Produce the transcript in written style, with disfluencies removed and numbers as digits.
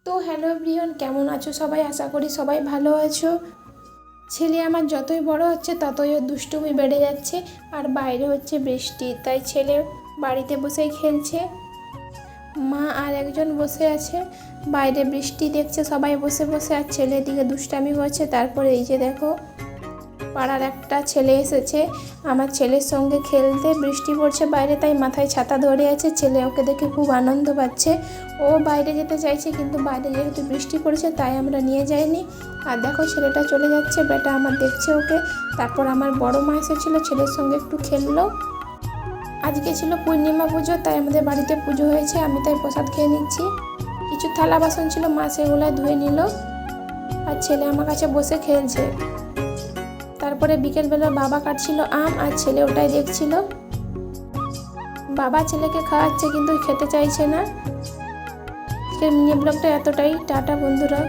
তো hello everyone, কেমন আছো সবাই? আশা করি সবাই ভালো আছো। ছেলে আমার যতই বড় হচ্ছে ততই ওর দুষ্টুমি বেড়ে যাচ্ছে। আর বাইরে হচ্ছে বৃষ্টি, তাই ছেলে বাড়িতে বসেই খেলছে। মা আর একজন বসে আছে বাইরে, বৃষ্টি দেখছে সবাই বসে বসে, আর ছেলে দিকে দুষ্টামি করছে। তারপরে এই যে দেখো, পাড়ার একটা ছেলে এসেছে আমার ছেলের সঙ্গে খেলতে। বৃষ্টি পড়ছে বাইরে, তাই মাথায় ছাতা ধরে আছে। ছেলে ওকে দেখে খুব আনন্দ পাচ্ছে। ও বাইরে যেতে চাইছে, কিন্তু বাইরে যেহেতু বৃষ্টি পড়ছে তাই আমরা নিয়ে যাইনি। আর দেখো, ছেলেটা চলে যাচ্ছে, বেটা আমার দেখছে ওকে। তারপর আমার বড় মা এসেছিলো, ছেলের সঙ্গে একটু খেললো। আজকে ছিল পূর্ণিমা পুজো, তাই আমাদের বাড়িতে পুজো হয়েছে। আমি তাই প্রসাদ খেয়ে নিচ্ছি। কিছু থালা বাসন ছিল, মা সেগুলো ধুয়ে নিল। আর ছেলে আমার কাছে বসে খেলছে। তারপরে বিকেলবেলা বাবা কাটছিল আম, আর ছেলে ওটাই দেখছিল। বাবা ছেলেকে খাওয়াচ্ছে, কিন্তু খেতে চাইছে না। আজকের মিনি ব্লগটা এতটাই। টাটা বন্ধুরা।